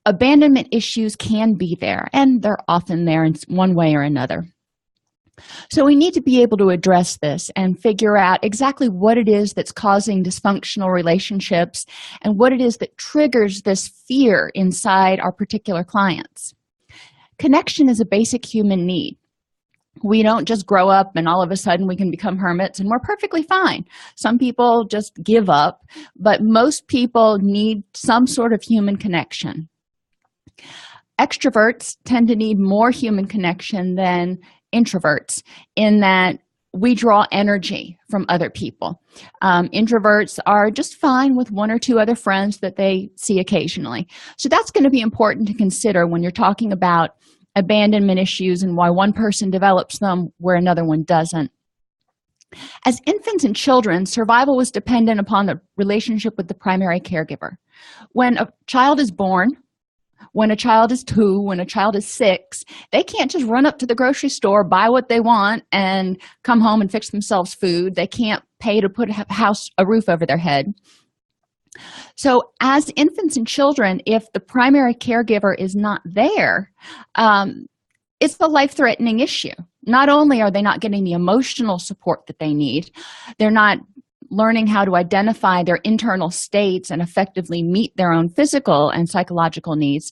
abandonment issues can be there, and they're often there in one way or another. So we need to be able to address this and figure out exactly what it is that's causing dysfunctional relationships and what it is that triggers this fear inside our particular clients. Connection is a basic human need. We don't just grow up and all of a sudden we can become hermits and we're perfectly fine. Some people just give up, but most people need some sort of human connection. Extroverts tend to need more human connection than introverts, in that we draw energy from other people. Introverts are just fine with one or two other friends that they see occasionally. So that's going to be important to consider when you're talking about abandonment issues and why one person develops them where another one doesn't. As infants and children, survival was dependent upon the relationship with the primary caregiver. When a child is born, when a child is 2, when a child is 6, they can't just run up to the grocery store, buy what they want, and come home and fix themselves food. They can't pay to put a roof over their head. So as infants and children, if the primary caregiver is not there, it's a life-threatening issue. Not only are they not getting the emotional support that they need, they're not learning how to identify their internal states and effectively meet their own physical and psychological needs.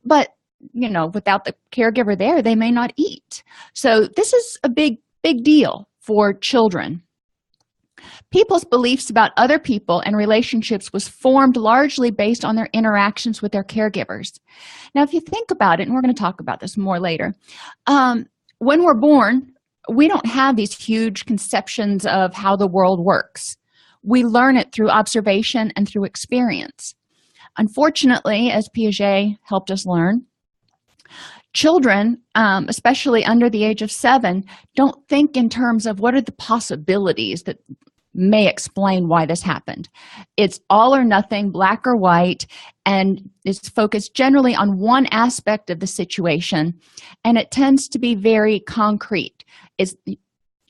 But, without the caregiver there, they may not eat. So this is a big deal for children. People's beliefs about other people and relationships was formed largely based on their interactions with their caregivers. Now, if you think about it, and we're going to talk about this more later, when we're born, we don't have these huge conceptions of how the world works. We learn it through observation and through experience. Unfortunately, as Piaget helped us learn, children, especially under the age of 7, don't think in terms of what are the possibilities that may explain why this happened. It's all or nothing, black or white, and it's focused generally on one aspect of the situation, and it tends to be very concrete.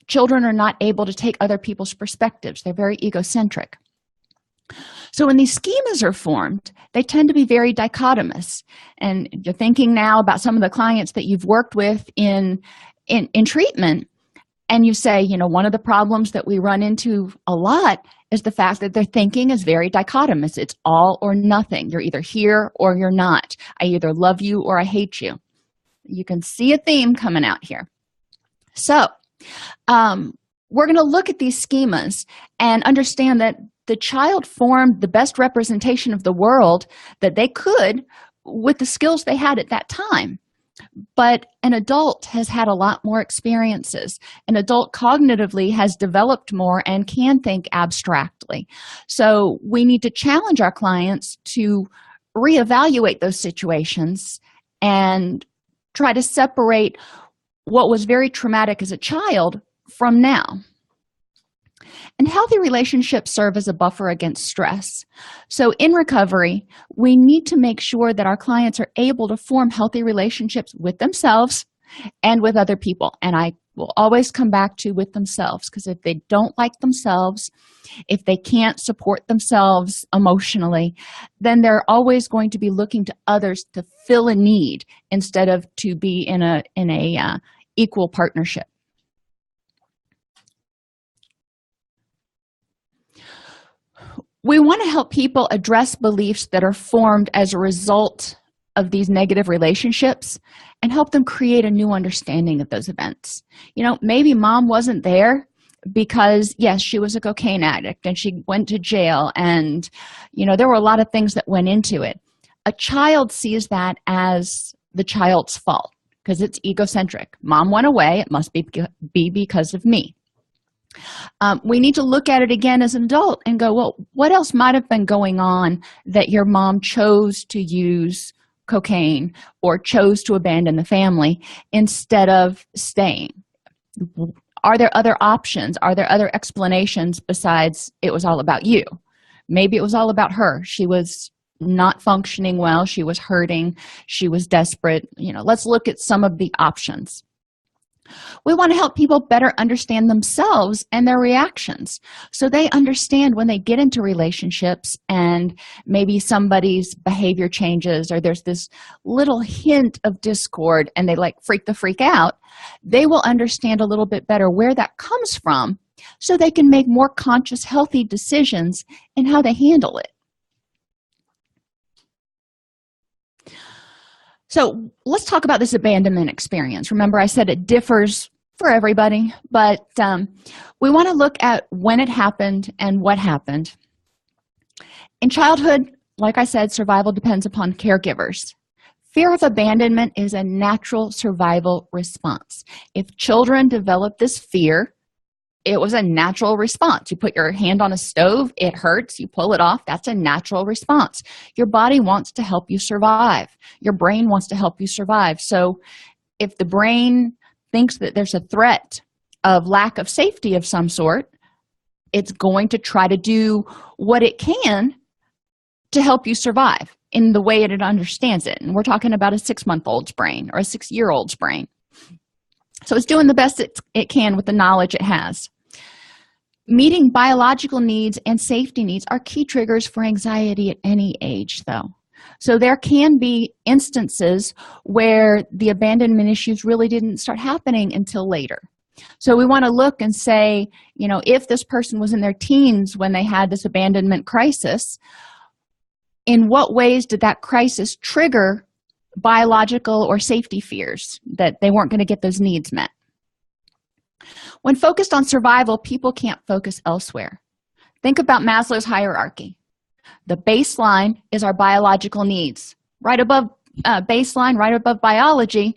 Children are not able to take other people's perspectives. They're very egocentric. So when these schemas are formed, they tend to be very dichotomous. And you're thinking now about some of the clients that you've worked with in treatment, and you say, one of the problems that we run into a lot is the fact that their thinking is very dichotomous. It's all or nothing. You're either here or you're not. I either love you or I hate you. You can see a theme coming out here. So we're going to look at these schemas and understand that the child formed the best representation of the world that they could with the skills they had at that time. But an adult has had a lot more experiences. An adult cognitively has developed more and can think abstractly. So we need to challenge our clients to reevaluate those situations and try to separate what was very traumatic as a child from now. And healthy relationships serve as a buffer against stress. So in recovery, we need to make sure that our clients are able to form healthy relationships with themselves and with other people. And I will always come back to with themselves, because if they don't like themselves, if they can't support themselves emotionally, then they're always going to be looking to others to fill a need instead of to be in a equal partnership. We want to help people address beliefs that are formed as a result of these negative relationships and help them create a new understanding of those events. Maybe mom wasn't there because, yes, she was a cocaine addict and she went to jail, and, there were a lot of things that went into it. A child sees that as the child's fault because it's egocentric. Mom went away, it must be because of me. We need to look at it again as an adult and go, well, what else might have been going on that your mom chose to use cocaine or chose to abandon the family instead of staying? Are there other options? Are there other explanations besides it was all about you? Maybe it was all about her. She was not functioning well. She was hurting. She was desperate. Let's look at some of the options. We want to help people better understand themselves and their reactions, so they understand when they get into relationships and maybe somebody's behavior changes, or there's this little hint of discord and they like freak out. They will understand a little bit better where that comes from, so they can make more conscious, healthy decisions in how they handle it. So let's talk about this abandonment experience. Remember, I said it differs for everybody, but we want to look at when it happened and what happened. In childhood, like I said, survival depends upon caregivers. Fear of abandonment is a natural survival response. If children develop this fear, it was a natural response. You put your hand on a stove, it hurts, you pull it off, that's a natural response. Your body wants to help you survive. Your brain wants to help you survive. So if the brain thinks that there's a threat of lack of safety of some sort, it's going to try to do what it can to help you survive in the way it understands it. And we're talking about a 6-month-old's brain or a 6-year-old's brain. So it's doing the best it can with the knowledge it has. Meeting biological needs and safety needs are key triggers for anxiety at any age, though. So there can be instances where the abandonment issues really didn't start happening until later. So we want to look and say, if this person was in their teens when they had this abandonment crisis, in what ways did that crisis trigger biological or safety fears that they weren't going to get those needs met? When focused on survival, people can't focus elsewhere. Think about Maslow's hierarchy. The baseline is our biological needs. Right above baseline, right above biology,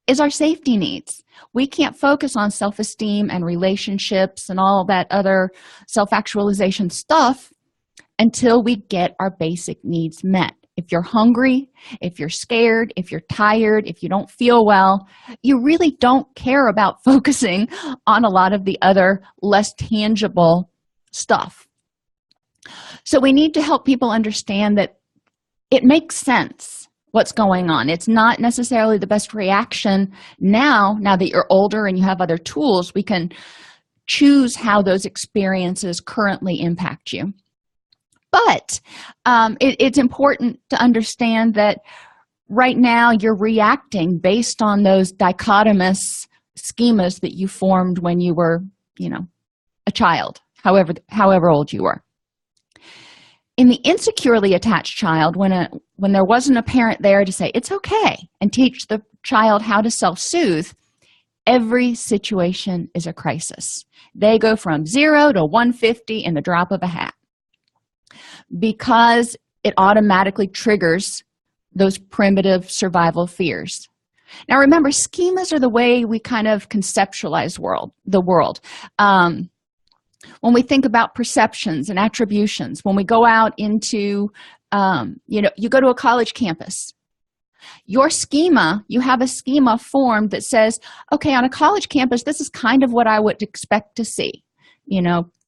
is our safety needs. We can't focus on self-esteem and relationships and all that other self-actualization stuff until we get our basic needs met. If you're hungry, if you're scared, if you're tired, if you don't feel well, you really don't care about focusing on a lot of the other less tangible stuff. So we need to help people understand that it makes sense what's going on. It's not necessarily the best reaction now that you're older and you have other tools. We can choose how those experiences currently impact you. But it's important to understand that right now you're reacting based on those dichotomous schemas that you formed when you were, a child, however old you were. In the insecurely attached child, when there wasn't a parent there to say it's okay and teach the child how to self-soothe, every situation is a crisis. They go from 0 to 150 in the drop of a hat, because it automatically triggers those primitive survival fears. Now remember, schemas are the way we kind of conceptualize the world. When we think about perceptions and attributions, when we go out into, you go to a college campus, your schema, you have a schema formed that says, okay, on a college campus, this is kind of what I would expect to see.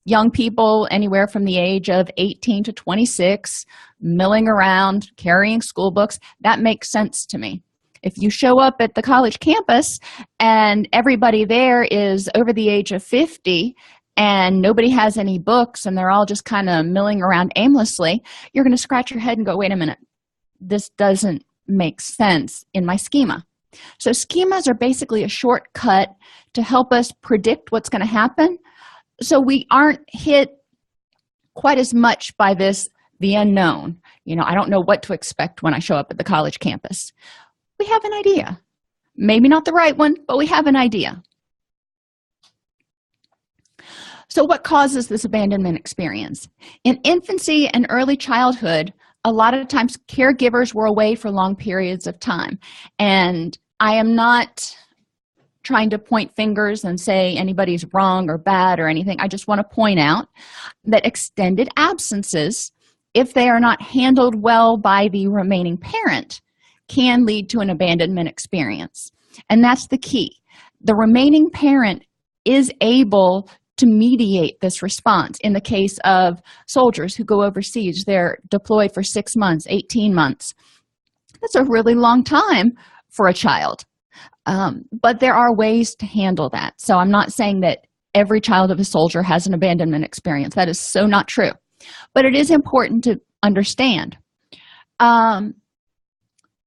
Young people anywhere from the age of 18 to 26, milling around, carrying school books, that makes sense to me. If you show up at the college campus and everybody there is over the age of 50 and nobody has any books and they're all just kind of milling around aimlessly, you're going to scratch your head and go, wait a minute, this doesn't make sense in my schema. So schemas are basically a shortcut to help us predict what's going to happen, so we aren't hit quite as much by the unknown. I don't know what to expect when I show up at the college campus. We have an idea. Maybe not the right one, but we have an idea. So what causes this abandonment experience? In infancy and early childhood, a lot of times caregivers were away for long periods of time. And I am not trying to point fingers and say anybody's wrong or bad or anything. I just want to point out that extended absences, if they are not handled well by the remaining parent, can lead to an abandonment experience. And that's the key. The remaining parent is able to mediate this response. In the case of soldiers who go overseas, they're deployed for 6 months, 18 months. That's a really long time for a child. But there are ways to handle that. So I'm not saying that every child of a soldier has an abandonment experience. That is so not true. But it is important to understand.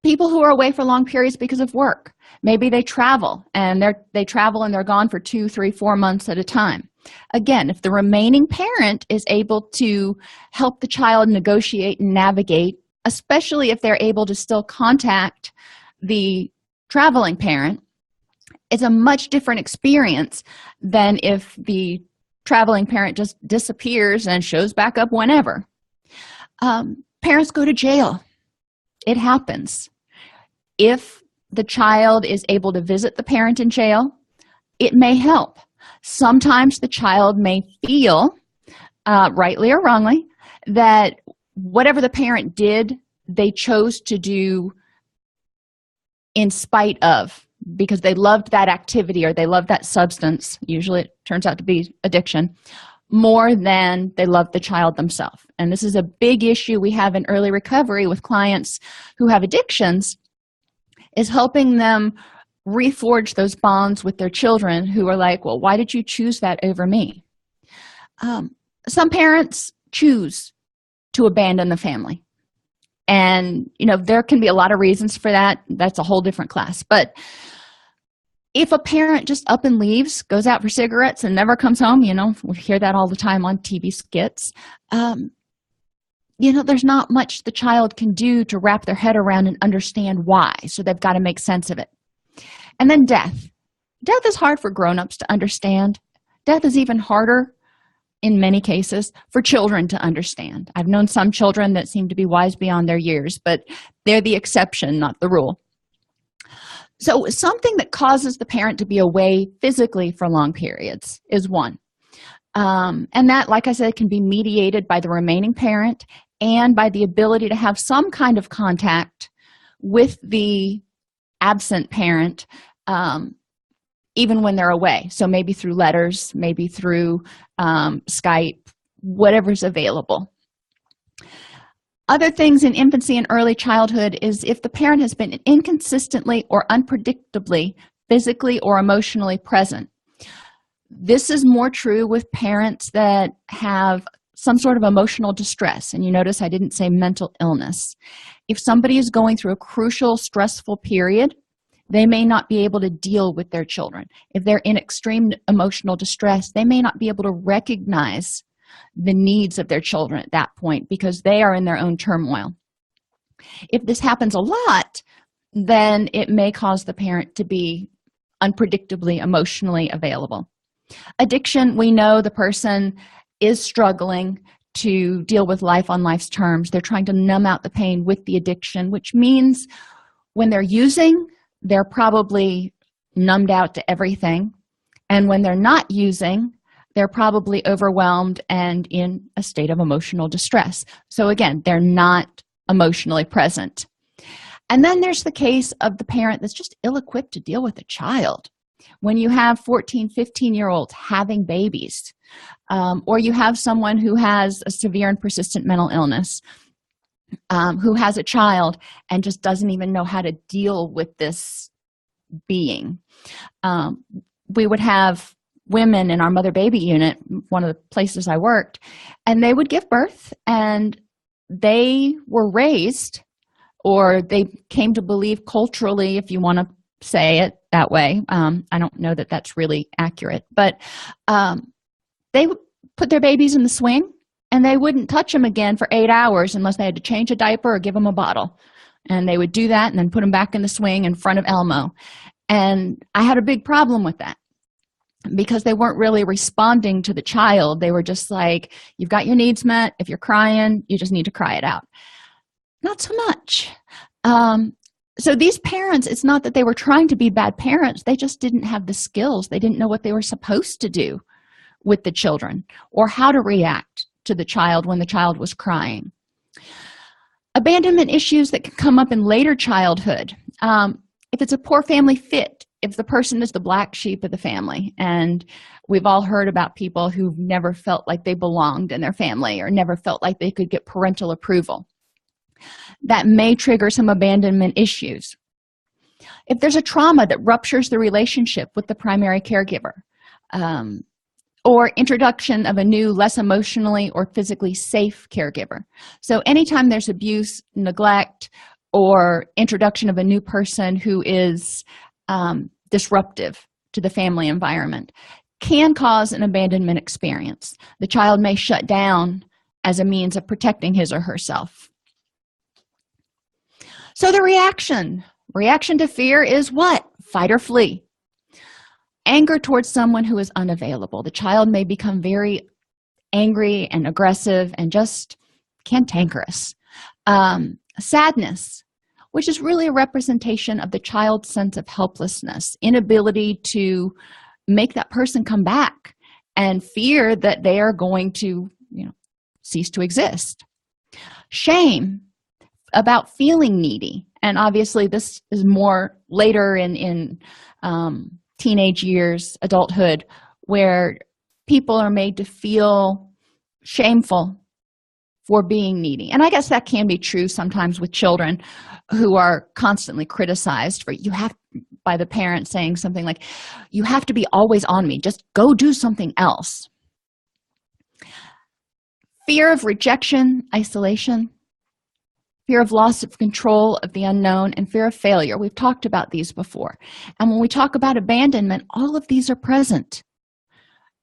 People who are away for long periods because of work. Maybe they travel and they're gone for 2, 3, 4 months at a time. Again, if the remaining parent is able to help the child negotiate and navigate, especially if they're able to still contact the traveling parent, it's a much different experience than if the traveling parent just disappears and shows back up whenever. Parents go to jail. It happens. If the child is able to visit the parent in jail, it may help. Sometimes the child may feel, rightly or wrongly, that whatever the parent did, they chose to do in spite of, because they loved that activity or they loved that substance. Usually it turns out to be addiction, more than they loved the child themselves. And this is a big issue we have in early recovery with clients who have addictions, is helping them reforge those bonds with their children who are like, well, why did you choose that over me? Some parents choose to abandon the family. And, there can be a lot of reasons for that. That's a whole different class. But if a parent just up and leaves, goes out for cigarettes and never comes home, we hear that all the time on TV skits, there's not much the child can do to wrap their head around and understand why. So they've got to make sense of it. And then death. Death is hard for grown-ups to understand. Death is even harder, in many cases, for children to understand. I've known some children that seem to be wise beyond their years, but they're the exception, not the rule. So something that causes the parent to be away physically for long periods is one. And that, like I said, can be mediated by the remaining parent and by the ability to have some kind of contact with the absent parent, even when they're away. So maybe through letters, maybe through Skype, whatever's available. Other things in infancy and early childhood is if the parent has been inconsistently or unpredictably physically or emotionally present. This is more true with parents that have some sort of emotional distress. And you notice I didn't say mental illness. If somebody is going through a crucial, stressful period, they may not be able to deal with their children. If they're in extreme emotional distress, they may not be able to recognize the needs of their children at that point because they are in their own turmoil. If this happens a lot, then it may cause the parent to be unpredictably emotionally available. Addiction, we know the person is struggling to deal with life on life's terms. They're trying to numb out the pain with the addiction, which means when they're using, they're probably numbed out to everything. And when they're not using, they're probably overwhelmed and in a state of emotional distress. So again, they're not emotionally present. And then there's the case of the parent that's just ill-equipped to deal with a child. When you have 14, 15-year-olds having babies, or you have someone who has a severe and persistent mental illness, who has a child and just doesn't even know how to deal with this being. We would have women in our mother-baby unit, one of the places I worked, and they would give birth, and they were raised, or they came to believe culturally, if you want to say it that way. I don't know that that's really accurate, but they would put their babies in the swing, and they wouldn't touch them again for 8 hours unless they had to change a diaper or give them a bottle. And they would do that and then put them back in the swing in front of Elmo. And I had a big problem with that because they weren't really responding to the child. They were just like, you've got your needs met. If you're crying, you just need to cry it out. Not so much. So these parents, it's not that they were trying to be bad parents. They just didn't have the skills. They didn't know what they were supposed to do with the children or how to react to the child when the child was crying. Abandonment issues that can come up in later childhood. If it's a poor family fit, if the person is the black sheep of the family, and we've all heard about people who've never felt like they belonged in their family or never felt like they could get parental approval, that may trigger some abandonment issues. If there's a trauma that ruptures the relationship with the primary caregiver, or introduction of a new, less emotionally or physically safe caregiver. So anytime there's abuse, neglect, or introduction of a new person who is disruptive to the family environment, can cause an abandonment experience. The child may shut down as a means of protecting his or herself. So the reaction to fear is what? Fight or flee. Anger towards someone who is unavailable. The child may become very angry and aggressive and just cantankerous. Sadness, which is really a representation of the child's sense of helplessness, inability to make that person come back, and fear that they are going to, cease to exist. Shame, about feeling needy, and obviously this is more later in teenage years, adulthood, where people are made to feel shameful for being needy. And I guess that can be true sometimes with children who are constantly criticized by the parent saying something like, you have to be always on me, just go do something else. Fear of rejection, isolation, fear of loss of control of the unknown, and fear of failure. We've talked about these before. And when we talk about abandonment, all of these are present.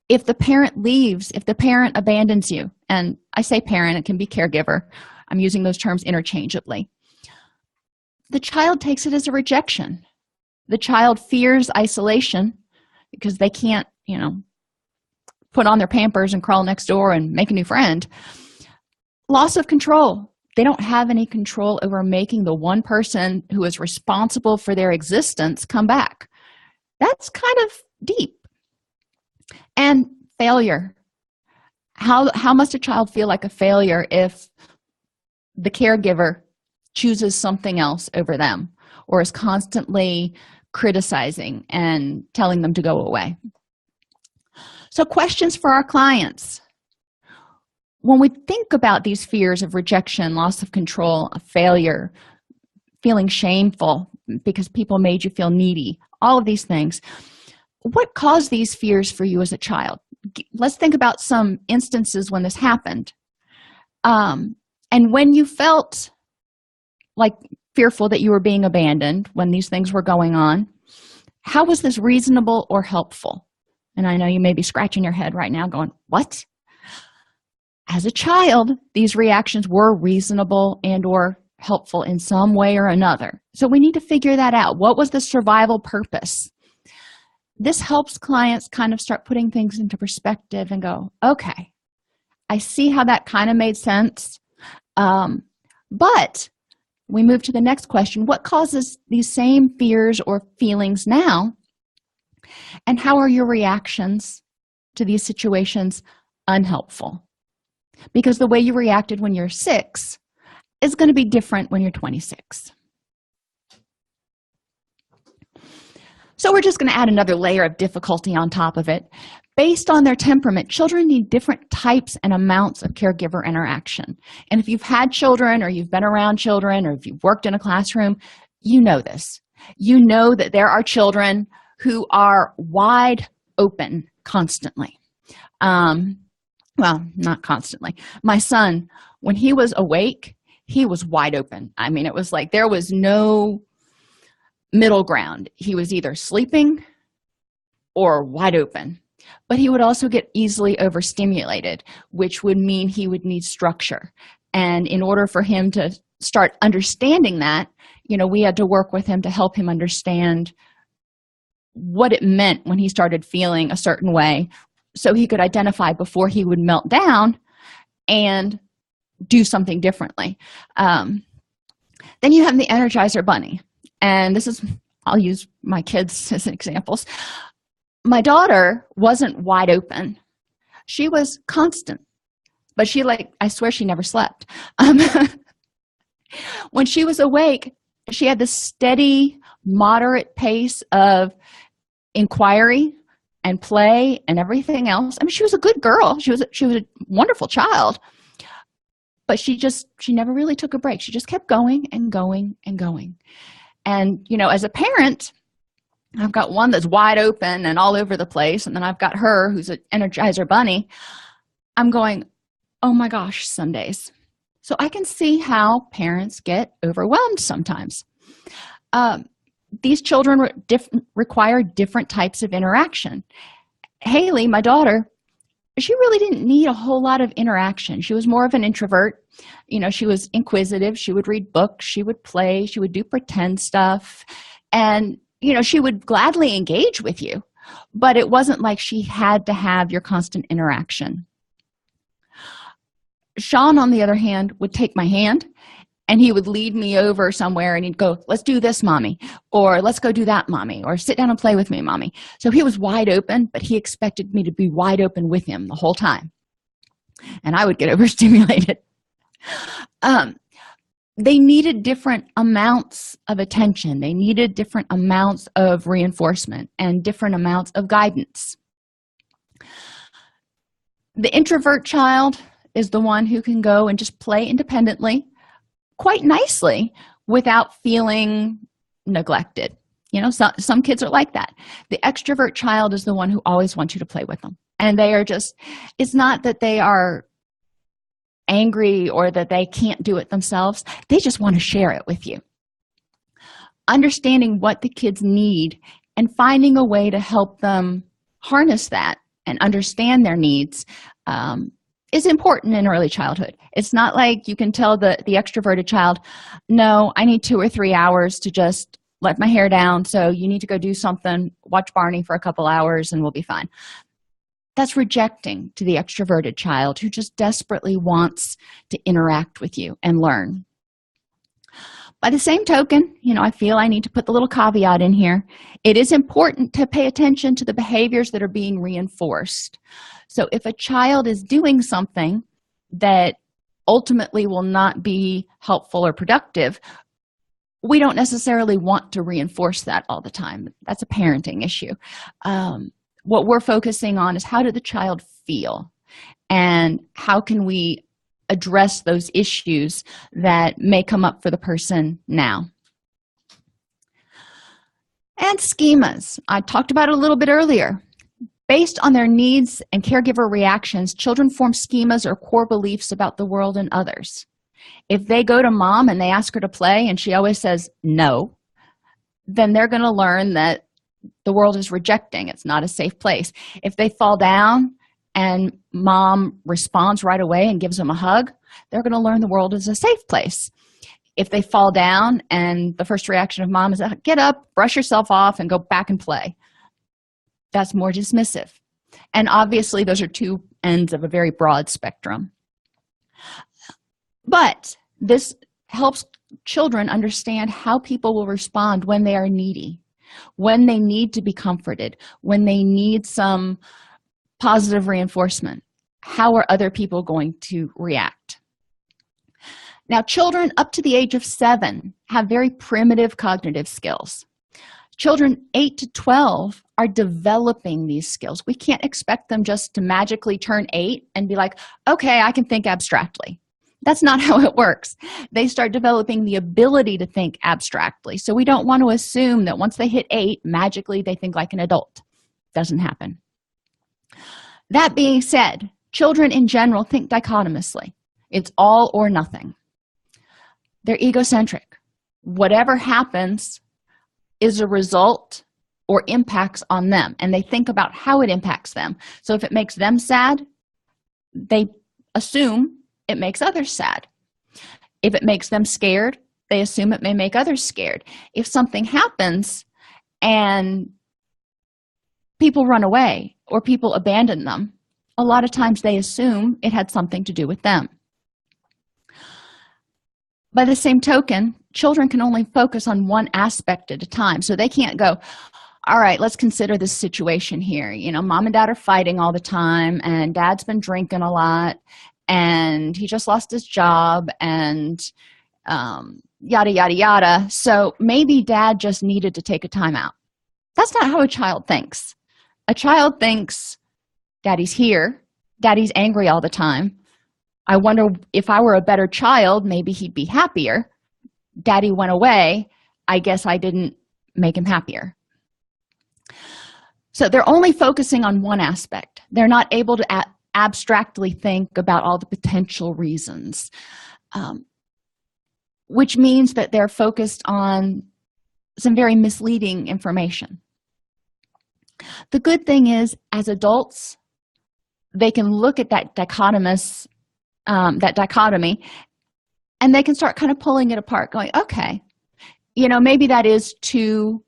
If the parent leaves, if the parent abandons you, and I say parent, it can be caregiver. I'm using those terms interchangeably. The child takes it as a rejection. The child fears isolation because they can't, put on their Pampers and crawl next door and make a new friend. Loss of control. They don't have any control over making the one person who is responsible for their existence come back. That's kind of deep. And failure. How must a child feel like a failure if the caregiver chooses something else over them, or is constantly criticizing and telling them to go away? So questions for our clients. When we think about these fears of rejection, loss of control, of failure, feeling shameful because people made you feel needy, all of these things, what caused these fears for you as a child? Let's think about some instances when this happened. And when you felt like fearful that you were being abandoned, when these things were going on, how was this reasonable or helpful? And I know you may be scratching your head right now going, what? As a child, these reactions were reasonable and or helpful in some way or another. So we need to figure that out. What was the survival purpose? This helps clients kind of start putting things into perspective and go, okay, I see how that kind of made sense. But we move to the next question. What causes these same fears or feelings now? And how are your reactions to these situations unhelpful? Because the way you reacted when you're 6 is going to be different when you're 26. So we're just going to add another layer of difficulty on top of it. Based on their temperament, children need different types and amounts of caregiver interaction. And if you've had children, or you've been around children, or if you've worked in a classroom, you know this. You know that there are children who are wide open constantly. Well, not constantly. My son, when he was awake, he was wide open. I mean, it was like there was no middle ground. He was either sleeping or wide open. But he would also get easily overstimulated, which would mean he would need structure. And in order for him to start understanding that, we had to work with him to help him understand what it meant when he started feeling a certain way, so he could identify before he would melt down and do something differently. Then you have the Energizer Bunny. And I'll use my kids as examples. My daughter wasn't wide open. She was constant. But I swear she never slept. When she was awake, she had this steady, moderate pace of inquiry and play and everything else. I mean, she was a good girl. She was a wonderful child. But she never really took a break. She just kept going and going and going. And, as a parent, I've got one that's wide open and all over the place, and then I've got her who's an Energizer bunny. I'm going, oh my gosh, some days. So I can see how parents get overwhelmed sometimes. These children require different types of interaction. Haley, my daughter, she really didn't need a whole lot of interaction. She was more of an introvert. She was inquisitive. She would read books. She would play. She would do pretend stuff. And, she would gladly engage with you, but it wasn't like she had to have your constant interaction. Sean, on the other hand, would take my hand and he would lead me over somewhere and he'd go, let's do this, mommy, or let's go do that, mommy, or sit down and play with me, mommy. So he was wide open, but he expected me to be wide open with him the whole time. And I would get overstimulated. They needed different amounts of attention. They needed different amounts of reinforcement and different amounts of guidance. The introvert child is the one who can go and just play independently quite nicely without feeling neglected. Some kids are like that. The extrovert child is the one who always wants you to play with them. And they are just, it's not that they are angry or that they can't do it themselves. They just want to share it with you. Understanding what the kids need and finding a way to help them harness that and understand their needs is important in early childhood. It's not like you can tell the extroverted child, no, I need 2 or 3 hours to just let my hair down, so you need to go do something, watch Barney for a couple hours and we'll be fine. That's rejecting to the extroverted child who just desperately wants to interact with you and learn. By the same token, I feel I need to put the little caveat in here. It is important to pay attention to the behaviors that are being reinforced. So if a child is doing something that ultimately will not be helpful or productive, we don't necessarily want to reinforce that all the time. That's a parenting issue. What we're focusing on is how did the child feel and how can we address those issues that may come up for the person now. And schemas. I talked about it a little bit earlier. Based on their needs and caregiver reactions, children form schemas or core beliefs about the world and others. If they go to mom and they ask her to play and she always says no, then they're going to learn that the world is rejecting. It's not a safe place. If they fall down and mom responds right away and gives them a hug, they're going to learn the world is a safe place. If they fall down and the first reaction of mom is, get up, brush yourself off, and go back and play, that's more dismissive. And obviously, those are two ends of a very broad spectrum. But this helps children understand how people will respond when they are needy, when they need to be comforted, when they need some positive reinforcement. How are other people going to react? Now, children up to the age of 7 have very primitive cognitive skills. Children 8 to 12 are developing these skills. We can't expect them just to magically turn 8 and be like, okay, I can think abstractly. That's not how it works. They start developing the ability to think abstractly. So we don't want to assume that once they hit 8, magically they think like an adult. Doesn't happen. That being said, children in general think dichotomously. It's all or nothing. They're egocentric. Whatever happens is a result or impacts on them, and they think about how it impacts them. So if it makes them sad, they assume it makes others sad. If it makes them scared, they assume it may make others scared. If something happens and people run away or people abandon them, a lot of times they assume it had something to do with them. By the same token, children can only focus on one aspect at a time. So they can't go, all right, let's consider this situation here. Mom and dad are fighting all the time, and dad's been drinking a lot, and he just lost his job, and yada, yada, yada. So maybe dad just needed to take a time out. That's not how a child thinks. A child thinks, daddy's here, daddy's angry all the time. I wonder if I were a better child, maybe he'd be happier. Daddy went away. I guess I didn't make him happier. So they're only focusing on one aspect. They're not able to abstractly think about all the potential reasons, which means that they're focused on some very misleading information. The good thing is, as adults, they can look at that dichotomy, and they can start kind of pulling it apart, going, okay, maybe that is too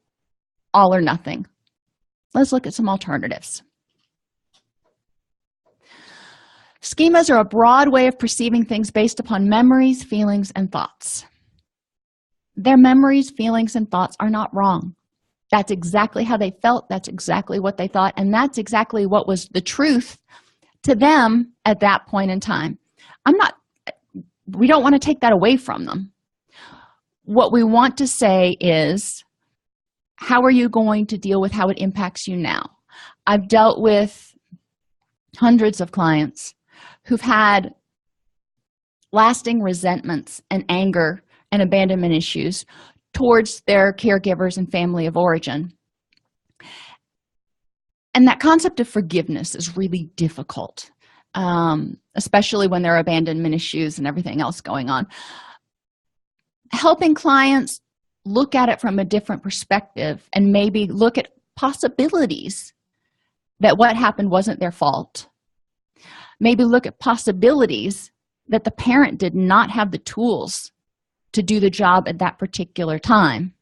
all or nothing. Let's look at some alternatives. Schemas are a broad way of perceiving things based upon memories, feelings, and thoughts. Their memories, feelings, and thoughts are not wrong. That's exactly how they felt. That's exactly what they thought. And that's exactly what was the truth to them at that point in time. We don't want to take that away from them. What we want to say is, how are you going to deal with how it impacts you now? I've dealt with hundreds of clients who've had lasting resentments and anger and abandonment issues towards their caregivers and family of origin. And that concept of forgiveness is really difficult, especially when there are abandonment issues and everything else going on. Helping clients look at it from a different perspective and maybe look at possibilities that what happened wasn't their fault. Maybe look at possibilities that the parent did not have the tools to do the job at that particular time.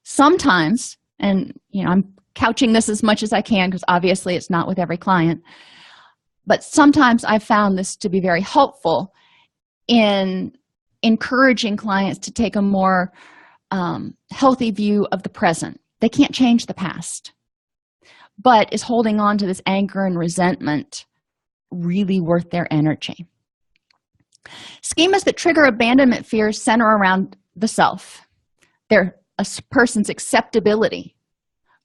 Sometimes, and I'm couching this as much as I can because obviously it's not with every client, but sometimes I've found this to be very helpful in encouraging clients to take a more healthy view of the present. They can't change the past, but is holding on to this anger and resentment really worth their energy? Schemas that trigger abandonment fears center around the self. They're a person's acceptability,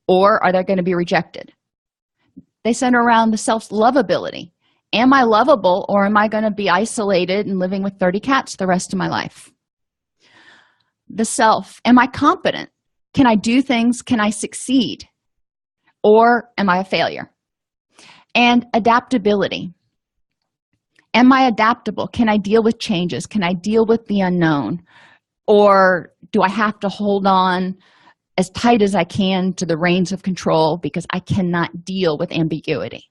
or are they going to be rejected? They center around the self's lovability. Am I lovable, or am I going to be isolated and living with 30 cats the rest of my life? The self, am I competent? Can I do things? Can I succeed? Or am I a failure? And adaptability. Am I adaptable? Can I deal with changes? Can I deal with the unknown? Or do I have to hold on as tight as I can to the reins of control because I cannot deal with ambiguity?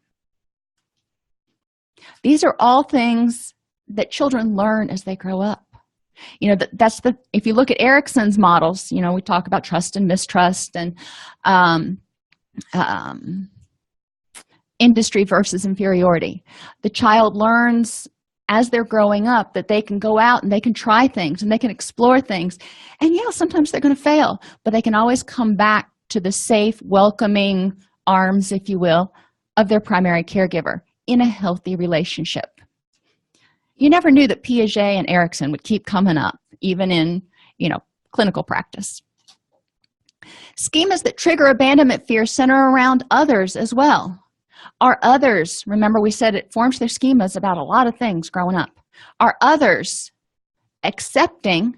These are all things that children learn as they grow up. If you look at Erikson's models, we talk about trust and mistrust and industry versus inferiority. The child learns as they're growing up that they can go out and they can try things and they can explore things. And sometimes they're going to fail, but they can always come back to the safe, welcoming arms, if you will, of their primary caregiver in a healthy relationship. You never knew that Piaget and Erikson would keep coming up, even in, clinical practice. Schemas that trigger abandonment fear center around others as well. Are others, remember we said it forms their schemas about a lot of things growing up. Are others accepting,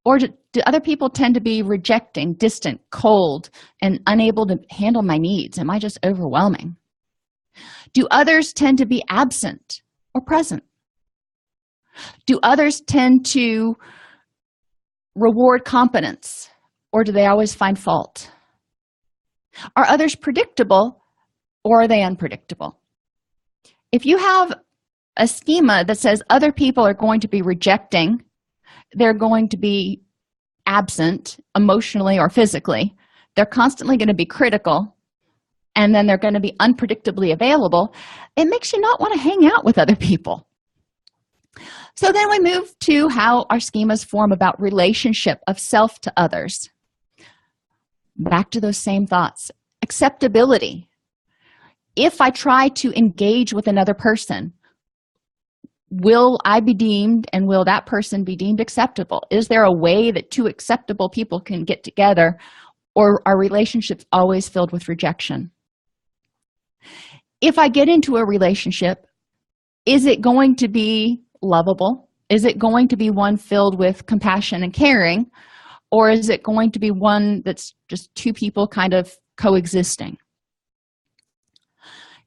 or do other people tend to be rejecting, distant, cold, and unable to handle my needs? Am I just overwhelming? Do others tend to be absent or present? Do others tend to reward competence, or do they always find fault? Are others predictable, or are they unpredictable? If you have a schema that says other people are going to be rejecting, they're going to be absent emotionally or physically, they're constantly going to be critical, and then they're going to be unpredictably available, it makes you not want to hang out with other people. So then we move to how our schemas form about relationship of self to others. Back to those same thoughts. Acceptability. If I try to engage with another person, will I be deemed, and will that person be deemed acceptable? Is there a way that two acceptable people can get together, or are relationships always filled with rejection? If I get into a relationship, is it going to be lovable? Is it going to be one filled with compassion and caring? or is it going to be one that's just two people kind of coexisting?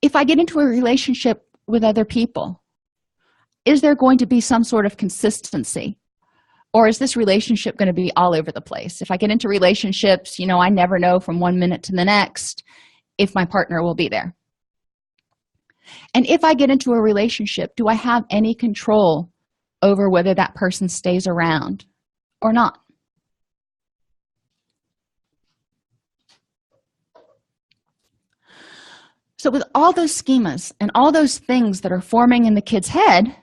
If I get into a relationship with other people, is there going to be some sort of consistency? Or is this relationship going to be all over the place? If I get into relationships, I never know from one minute to the next if my partner will be there. And if I get into a relationship, do I have any control over whether that person stays around or not? So with all those schemas and all those things that are forming in the kid's head,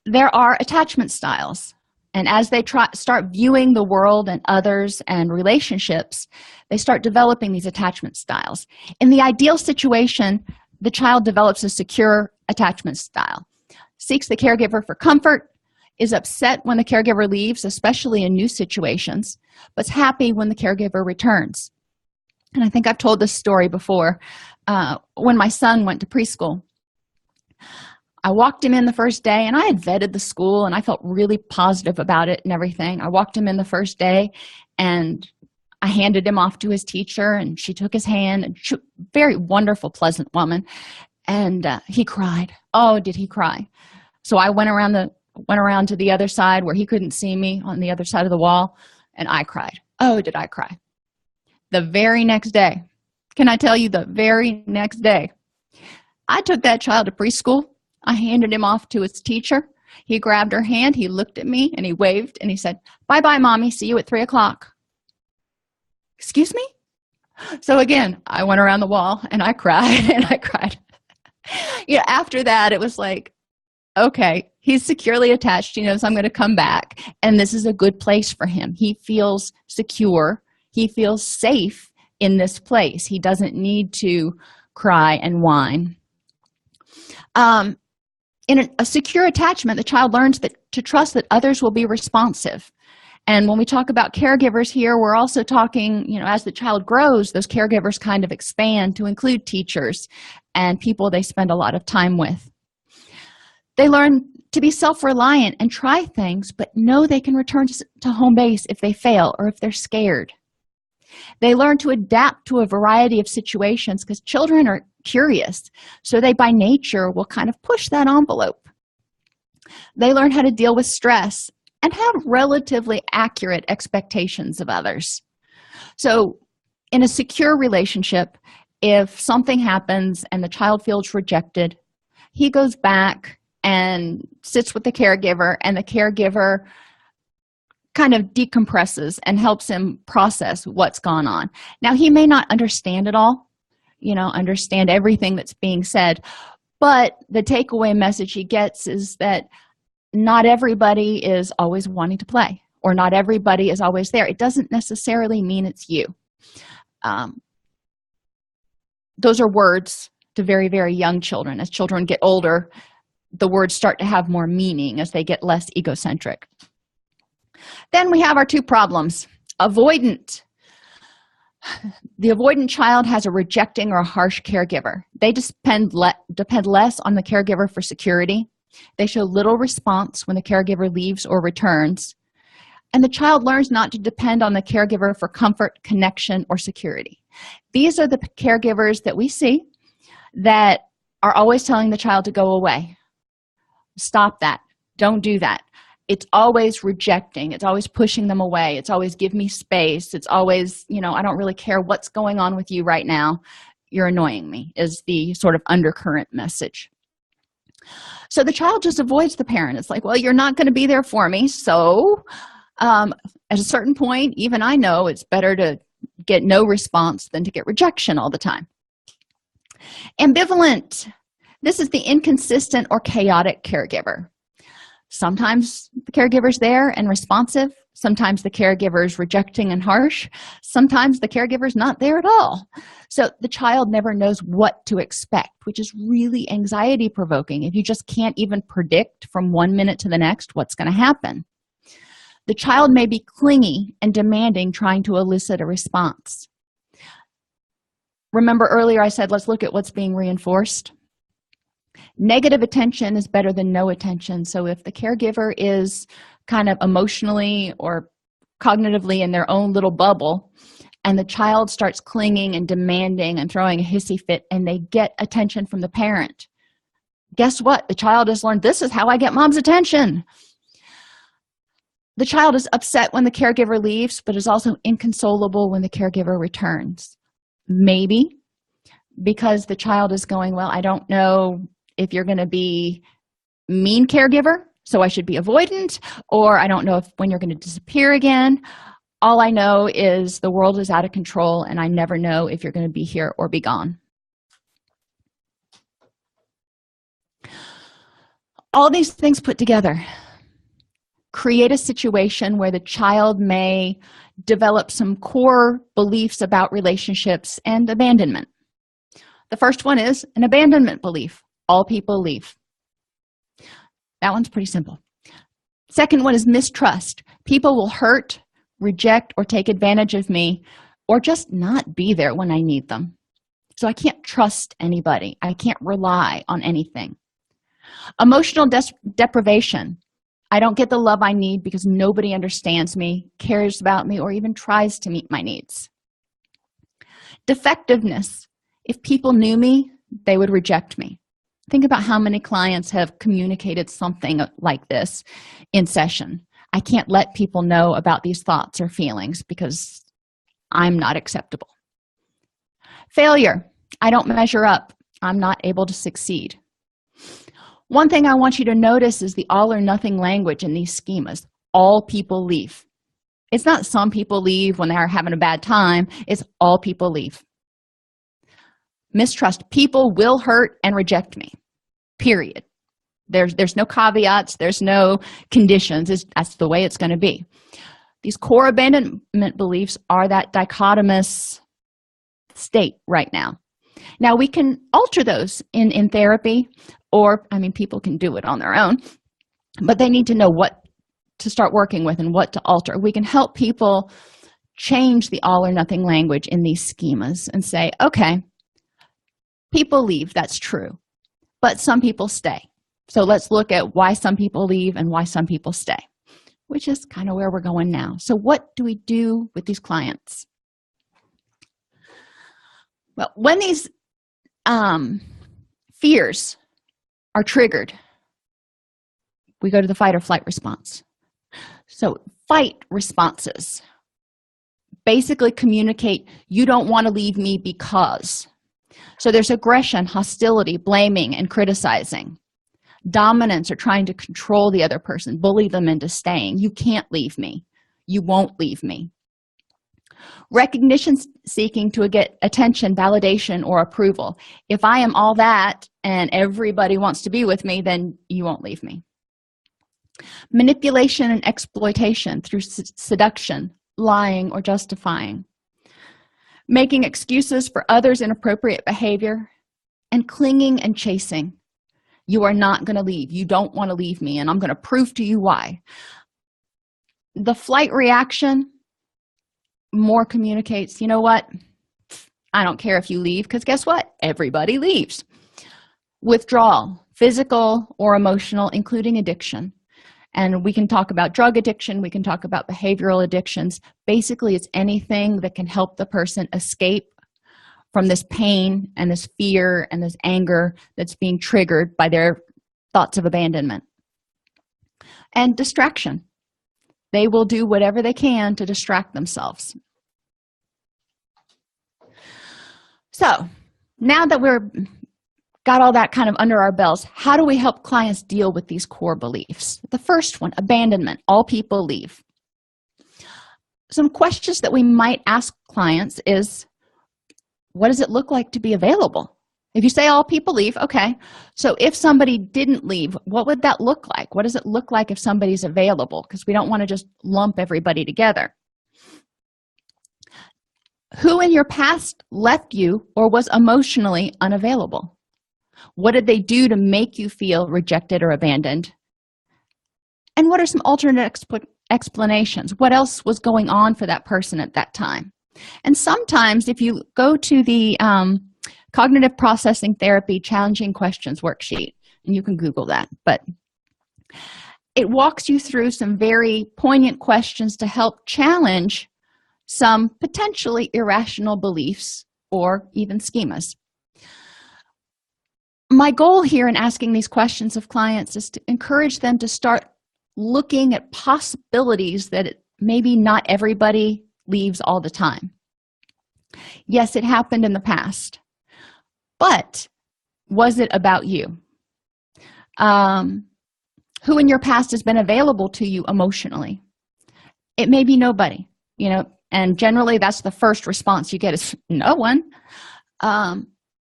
there are attachment styles. And as they start viewing the world and others and relationships, they start developing these attachment styles. In the ideal situation, the child develops a secure attachment style, seeks the caregiver for comfort, is upset when the caregiver leaves, especially in new situations, but's happy when the caregiver returns. And I think I've told this story before. When my son went to preschool, I walked him in the first day, and I had vetted the school, and I felt really positive about it and everything. I walked him in the first day, and I handed him off to his teacher, and she took his hand, and very wonderful, pleasant woman, and he cried. Oh, did he cry? So I went around to the other side where he couldn't see me on the other side of the wall, and I cried. Oh, did I cry? The very next day, can I tell you, the very next day, I took that child to preschool. I handed him off to his teacher. He grabbed her hand, he looked at me, and he waved, and he said, "Bye-bye, Mommy. See you at 3 o'clock." Excuse me? So again, I went around the wall, and I cried, and I cried. After that, it was like, okay, he's securely attached. He knows I'm going to come back, and this is a good place for him. He feels secure. He feels safe in this place. He doesn't need to cry and whine. In a secure attachment, the child learns to trust that others will be responsive. And when we talk about caregivers here, we're also talking, as the child grows, those caregivers kind of expand to include teachers and people they spend a lot of time with. They learn to be self-reliant and try things, but know they can return to home base if they fail or if they're scared. They learn to adapt to a variety of situations because children are curious, so they by nature will kind of push that envelope. They learn how to deal with stress and have relatively accurate expectations of others. So in a secure relationship, if something happens and the child feels rejected, he goes back and sits with the caregiver, and the caregiver kind of decompresses and helps him process what's gone on. Now, he may not understand it all, understand everything that's being said, but the takeaway message he gets is that not everybody is always wanting to play, or not everybody is always there. It doesn't necessarily mean it's you. Those are words to very, very young children. As children get older, the words start to have more meaning as they get less egocentric. Then we have our two problems. Avoidant. The avoidant child has a rejecting or a harsh caregiver. They depend less on the caregiver for security. They show little response when the caregiver leaves or returns. And the child learns not to depend on the caregiver for comfort, connection, or security. These are the caregivers that we see that are always telling the child to go away. Stop that. Don't do that. It's always rejecting. It's always pushing them away. It's always give me space. It's always, I don't really care what's going on with you right now. You're annoying me, is the sort of undercurrent message. So the child just avoids the parent. It's like, well, you're not going to be there for me. So at a certain point, even I know it's better to get no response than to get rejection all the time. Ambivalent. This is the inconsistent or chaotic caregiver. Sometimes the caregiver's there and responsive. Sometimes the caregiver's rejecting and harsh. Sometimes the caregiver's not there at all. So the child never knows what to expect, which is really anxiety-provoking if you just can't even predict from one minute to the next what's going to happen. The child may be clingy and demanding, trying to elicit a response. Remember earlier I said, let's look at what's being reinforced. Negative attention is better than no attention. So if the caregiver is kind of emotionally or cognitively in their own little bubble, and the child starts clinging and demanding and throwing a hissy fit, and they get attention from the parent, guess what? The child has learned, this is how I get mom's attention. The child is upset when the caregiver leaves, but is also inconsolable when the caregiver returns. Maybe because the child is going, well, I don't know if you're going to be mean caregiver, so I should be avoidant, or I don't know when you're going to disappear again. All I know is the world is out of control, and I never know if you're going to be here or be gone. All these things put together create a situation where the child may develop some core beliefs about relationships and abandonment. The first one is an abandonment belief. All people leave. That one's pretty simple. Second one is mistrust. People will hurt, reject, or take advantage of me, or just not be there when I need them. So I can't trust anybody. I can't rely on anything. Emotional deprivation. I don't get the love I need because nobody understands me, cares about me, or even tries to meet my needs. Defectiveness. If people knew me, they would reject me. Think about how many clients have communicated something like this in session. I can't let people know about these thoughts or feelings because I'm not acceptable. Failure. I don't measure up. I'm not able to succeed. One thing I want you to notice is the all or nothing language in these schemas. All people leave. It's not some people leave when they're having a bad time. It's all people leave. Mistrust. People will hurt and reject me. Period. There's no caveats. There's no conditions. That's the way it's going to be. These core abandonment beliefs are that dichotomous state right now. Now, we can alter those in therapy, or, people can do it on their own, but they need to know what to start working with and what to alter. We can help people change the all or nothing language in these schemas and say, okay, people leave, that's true, but some people stay. So let's look at why some people leave and why some people stay, which is kind of where we're going now. So what do we do with these clients? Well, when these fears are triggered, we go to the fight or flight response. So fight responses basically communicate, you don't want to leave me because. So there's aggression, hostility, blaming, and criticizing. Dominance or trying to control the other person, bully them into staying. You can't leave me. You won't leave me. Recognition seeking to get attention, validation, or approval. If I am all that and everybody wants to be with me, then you won't leave me. Manipulation and exploitation through seduction, lying, or justifying. Making excuses for others' inappropriate behavior, and clinging and chasing. You are not going to leave. You don't want to leave me, and I'm going to prove to you why. The flight reaction more communicates, you know what? I don't care if you leave, because guess what? Everybody leaves. Withdrawal, physical or emotional, including addiction. And we can talk about drug addiction. We can talk about behavioral addictions. Basically, it's anything that can help the person escape from this pain and this fear and this anger that's being triggered by their thoughts of abandonment. And distraction. They will do whatever they can to distract themselves. So now that we're got all that kind of under our belts, how do we help clients deal with these core beliefs? The first one, abandonment. All people leave. Some questions that we might ask clients is, what does it look like to be available? If you say all people leave, okay. So if somebody didn't leave, what would that look like? What does it look like if somebody's available? Because we don't want to just lump everybody together. Who in your past left you or was emotionally unavailable? What did they do to make you feel rejected or abandoned? And what are some alternate explanations? What else was going on for that person at that time? And sometimes if you go to the Cognitive Processing Therapy Challenging Questions worksheet, and you can Google that, but it walks you through some very poignant questions to help challenge some potentially irrational beliefs or even schemas. My goal here in asking these questions of clients is to encourage them to start looking at possibilities that maybe not everybody leaves all the time. Yes, it happened in the past, but was it about you? Who in your past has been available to you emotionally? It may be nobody, and generally that's the first response you get is no one.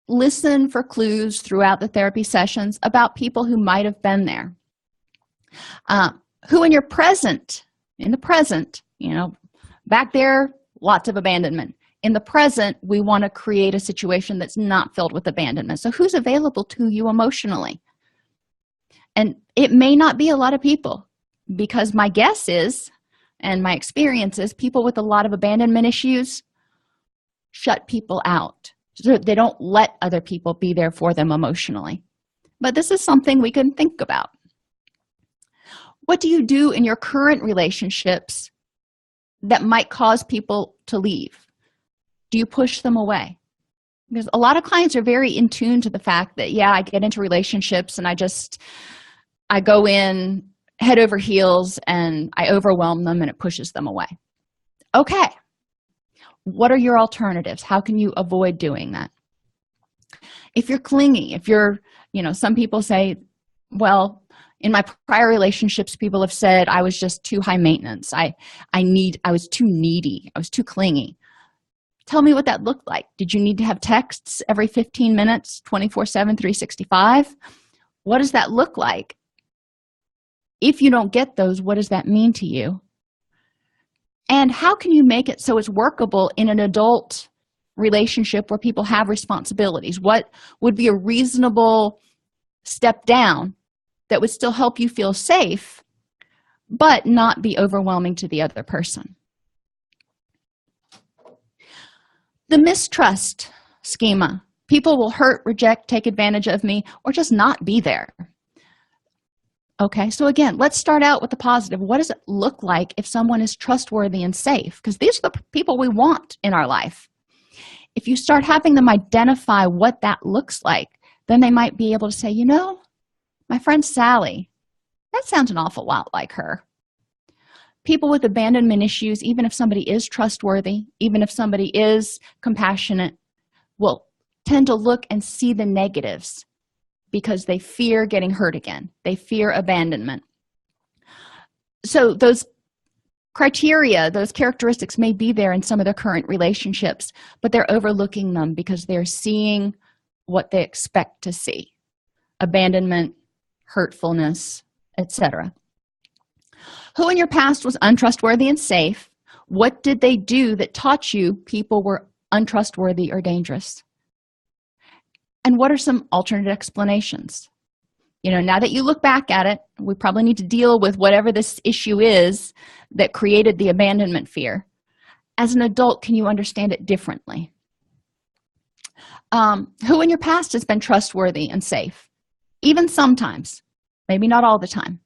Listen for clues throughout the therapy sessions about people who might have been there. Who in the present, back there, lots of abandonment. In the present, we want to create a situation that's not filled with abandonment. So who's available to you emotionally? And it may not be a lot of people, because my guess is, and my experience is, people with a lot of abandonment issues shut people out. So they don't let other people be there for them emotionally. But this is something we can think about. What do you do in your current relationships that might cause people to leave? Do you push them away? Because a lot of clients are very in tune to the fact that, I get into relationships and I go in head over heels and I overwhelm them and it pushes them away. Okay. What are your alternatives? How can you avoid doing that? If you're clingy, some people say, well, in my prior relationships, people have said I was just too high maintenance. I was too needy. I was too clingy. Tell me what that looked like. Did you need to have texts every 15 minutes, 24/7, 365? What does that look like? If you don't get those, what does that mean to you? And how can you make it so it's workable in an adult relationship where people have responsibilities? What would be a reasonable step down that would still help you feel safe, but not be overwhelming to the other person? The mistrust schema. People will hurt, reject, take advantage of me, or just not be there. Okay, so again, let's start out with the positive. What does it look like if someone is trustworthy and safe? Because these are the people we want in our life. If you start having them identify what that looks like, then they might be able to say, my friend Sally, that sounds an awful lot like her. People with abandonment issues, even if somebody is trustworthy, even if somebody is compassionate, will tend to look and see the negatives because they fear getting hurt again. They fear abandonment. So those criteria, those characteristics may be there in some of their current relationships, but they're overlooking them because they're seeing what they expect to see: abandonment, hurtfulness, etc. Who in your past was untrustworthy and safe? What did they do that taught you people were untrustworthy or dangerous? And what are some alternate explanations? Now that you look back at it, we probably need to deal with whatever this issue is that created the abandonment fear. As an adult, can you understand it differently? Who in your past has been trustworthy and safe? Even sometimes, maybe not all the time.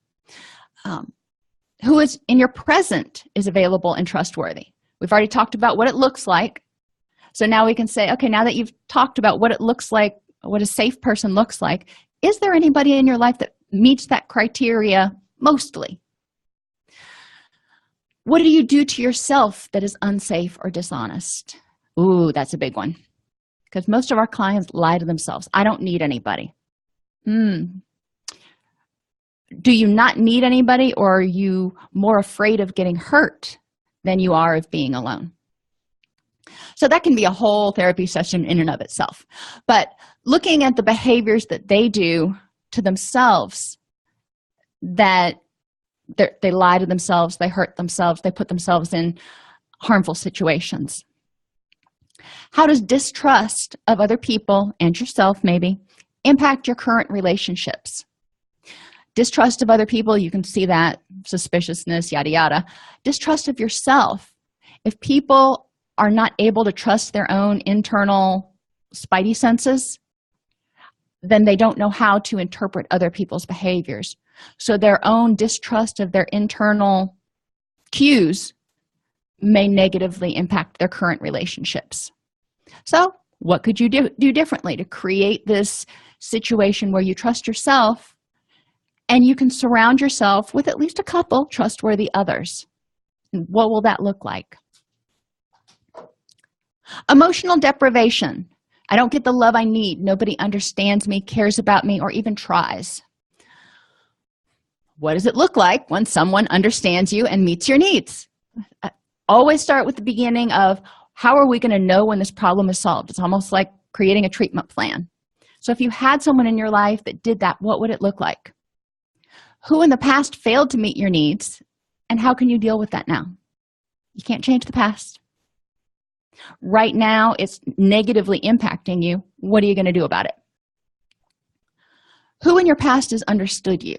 Who is in your present is available and trustworthy? We've already talked about what it looks like. So now we can say, okay, now that you've talked about what it looks like, what a safe person looks like, is there anybody in your life that meets that criteria mostly? What do you do to yourself that is unsafe or dishonest? Ooh, that's a big one. Because most of our clients lie to themselves. I don't need anybody. Do you not need anybody, or are you more afraid of getting hurt than you are of being alone? So that can be a whole therapy session in and of itself. But looking at the behaviors that they do to themselves, that they lie to themselves, they hurt themselves, they put themselves in harmful situations. How does distrust of other people and yourself maybe impact your current relationships? Distrust of other people, you can see that, suspiciousness, yada, yada. Distrust of yourself. If people are not able to trust their own internal spidey senses, then they don't know how to interpret other people's behaviors. So their own distrust of their internal cues may negatively impact their current relationships. So what could you do differently to create this situation where you trust yourself and you can surround yourself with at least a couple trustworthy others? And what will that look like? Emotional deprivation. I don't get the love I need. Nobody understands me, cares about me, or even tries. What does it look like when someone understands you and meets your needs? Always start with the beginning of, how are we going to know when this problem is solved? It's almost like creating a treatment plan. So if you had someone in your life that did that, what would it look like? Who in the past failed to meet your needs, and how can you deal with that now? You can't change the past. Right now, it's negatively impacting you. What are you going to do about it? Who in your past has understood you?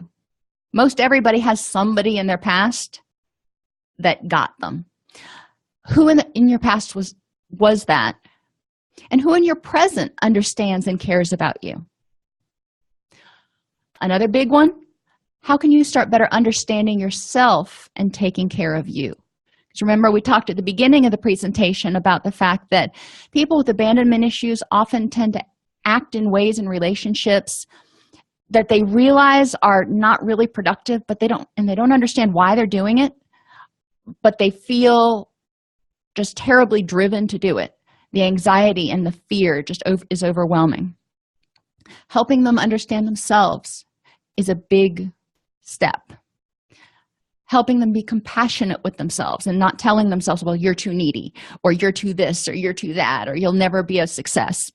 Most everybody has somebody in their past that got them. Who in your past was that? And who in your present understands and cares about you? Another big one, how can you start better understanding yourself and taking care of you? Because remember, we talked at the beginning of the presentation about the fact that people with abandonment issues often tend to act in ways in relationships that they realize are not really productive, but they don't understand why they're doing it, but they feel just terribly driven to do it. The anxiety and the fear just is overwhelming. Helping them understand themselves is a big step. Helping them be compassionate with themselves and not telling themselves, well, you're too needy, or you're too this, or you're too that, or you'll never be a success.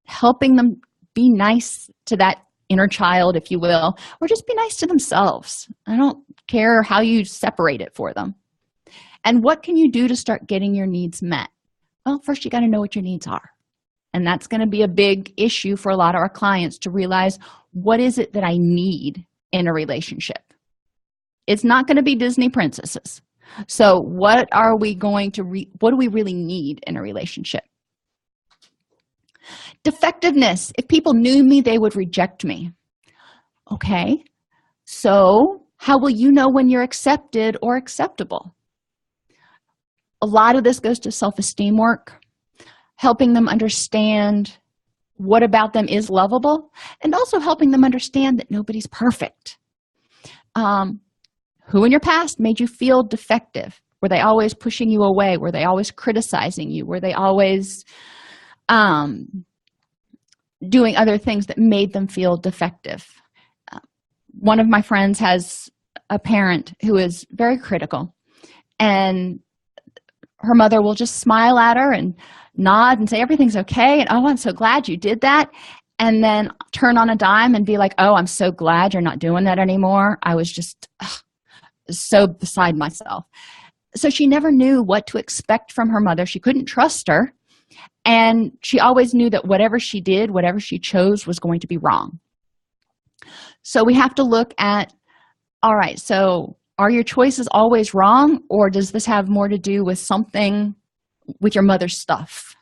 Helping them be nice to that inner child, if you will, or just be nice to themselves. I don't care how you separate it for them. And what can you do to start getting your needs met? Well, first you got to know what your needs are. And that's going to be a big issue for a lot of our clients, to realize, what is it that I need in a relationship? It's not going to be Disney princesses. So what are we going to what do we really need in a relationship? Defectiveness. If people knew me, they would reject me. Okay, so how will you know when you're accepted or acceptable? A lot of this goes to self-esteem work, helping them understand what about them is lovable, and also helping them understand that nobody's perfect. Who in your past made you feel defective? Were they always pushing you away? Were they always criticizing you? Were they always doing other things that made them feel defective? One of my friends has a parent who is very critical, and her mother will just smile at her and nod and say everything's okay, and oh, I'm so glad you did that, and then turn on a dime and be like, oh, I'm so glad you're not doing that anymore. I was just so beside myself. So she never knew what to expect from her mother. She couldn't trust her, and she always knew that whatever she did, whatever she chose, was going to be wrong. So we have to look at, all right, so are your choices always wrong, or does this have more to do with something with your mother's stuff?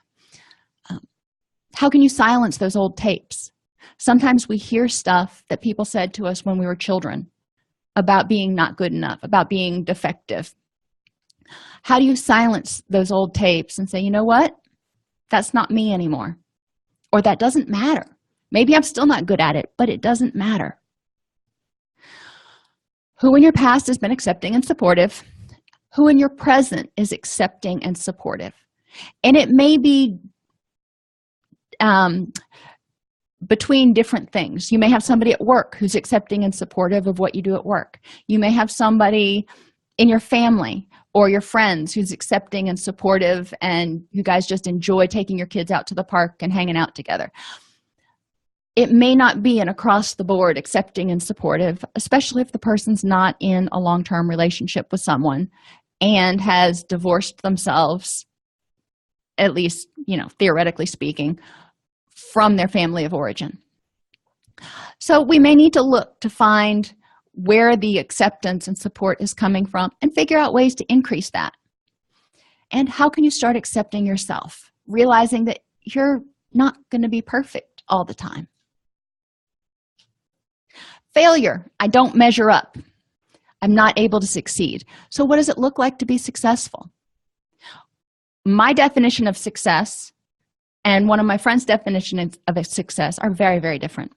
How can you silence those old tapes? Sometimes we hear stuff that people said to us when we were children about being not good enough, about being defective. How do you silence those old tapes and say, you know what? That's not me anymore. Or that doesn't matter. Maybe I'm still not good at it, but it doesn't matter. Who in your past has been accepting and supportive? Who in your present is accepting and supportive? And it may be between different things. You may have somebody at work who's accepting and supportive of what you do at work. You may have somebody in your family or your friends who's accepting and supportive, and you guys just enjoy taking your kids out to the park and hanging out together. It may not be an across-the-board accepting and supportive, especially if the person's not in a long-term relationship with someone and has divorced themselves, at least, theoretically speaking, from their family of origin. So we may need to look to find where the acceptance and support is coming from and figure out ways to increase that. And how can you start accepting yourself, realizing that you're not going to be perfect all the time? Failure, I don't measure up. I'm not able to succeed. So what does it look like to be successful? My definition of success and one of my friends' definitions of a success are very, very different.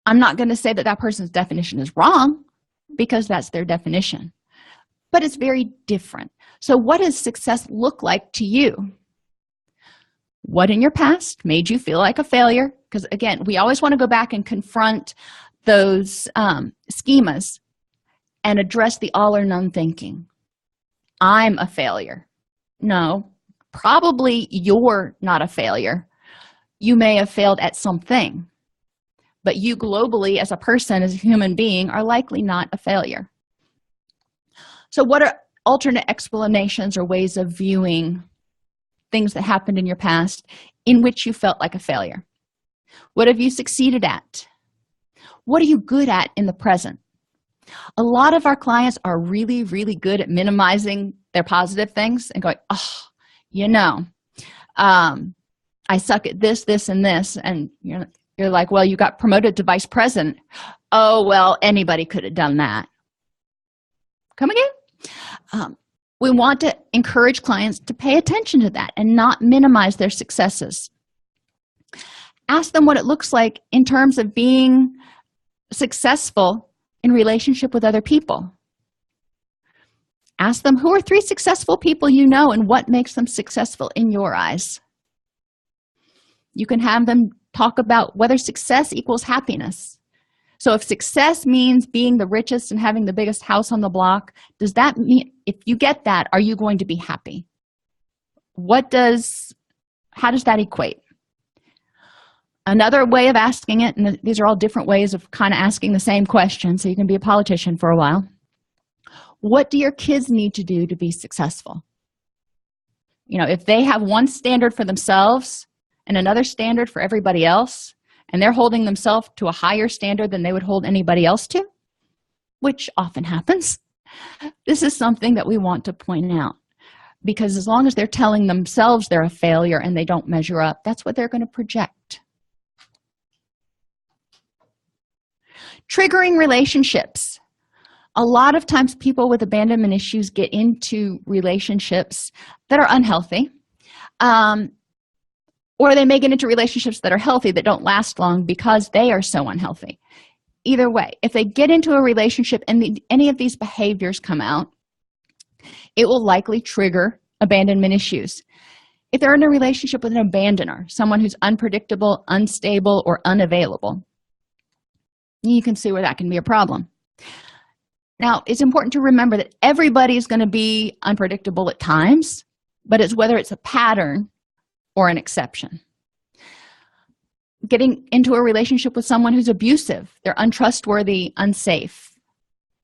I'm not going to say that that person's definition is wrong because that's their definition, but it's very different. So what does success look like to you? What in your past made you feel like a failure? Because again, we always want to go back and confront those schemas and address the all or none thinking. I'm a failure. No, probably you're not a failure. You may have failed at something, but you globally as a person, as a human being, are likely not a failure. So what are alternate explanations or ways of viewing things that happened in your past in which you felt like a failure? What have you succeeded at? What are you good at in the present? A lot of our clients are really, really good at minimizing their positive things and going, oh, you know, I suck at this, this, and this. And you're like, well, you got promoted to vice president. Oh, well, anybody could have done that. Come again? We want to encourage clients to pay attention to that and not minimize their successes. Ask them what it looks like in terms of being successful in relationship with other people. Ask them, who are 3 successful people you know and what makes them successful in your eyes? You can have them talk about whether success equals happiness. So if success means being the richest and having the biggest house on the block, does that mean, if you get that, are you going to be happy? How does that equate? Another way of asking it, and these are all different ways of kind of asking the same question, so you can be a politician for a while. What do your kids need to do to be successful? If they have one standard for themselves and another standard for everybody else, and they're holding themselves to a higher standard than they would hold anybody else to, which often happens, this is something that we want to point out. Because as long as they're telling themselves they're a failure and they don't measure up, that's what they're going to project. Triggering relationships. A lot of times people with abandonment issues get into relationships that are unhealthy, or they may get into relationships that are healthy that don't last long because they are so unhealthy. Either way, if they get into a relationship and any of these behaviors come out, it will likely trigger abandonment issues. If they're in a relationship with an abandoner, someone who's unpredictable, unstable, or unavailable, you can see where that can be a problem. Now, it's important to remember that everybody is going to be unpredictable at times, but it's whether it's a pattern or an exception. Getting into a relationship with someone who's abusive, they're untrustworthy, unsafe.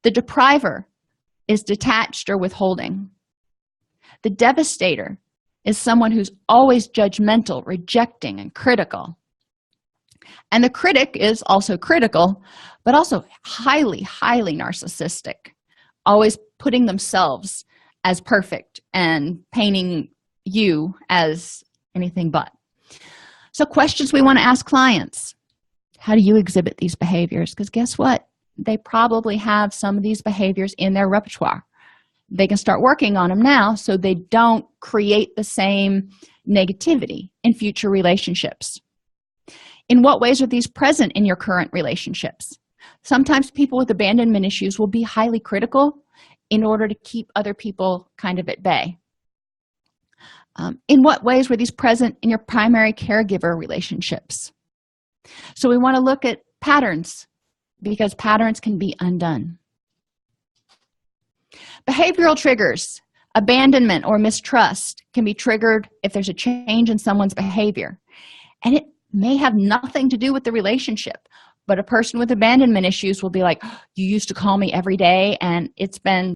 The depriver is detached or withholding. The devastator is someone who's always judgmental, rejecting, and critical. And the critic is also critical, but also highly, highly narcissistic, always putting themselves as perfect and painting you as anything but. So questions we want to ask clients: how do you exhibit these behaviors? Because guess what? They probably have some of these behaviors in their repertoire. They can start working on them now so they don't create the same negativity in future relationships. In what ways are these present in your current relationships? Sometimes people with abandonment issues will be highly critical in order to keep other people kind of at bay. In what ways were these present in your primary caregiver relationships? So we want to look at patterns, because patterns can be undone. Behavioral triggers, abandonment or mistrust, can be triggered if there's a change in someone's behavior. And it may have nothing to do with the relationship, but a person with abandonment issues will be like, you used to call me every day and it's been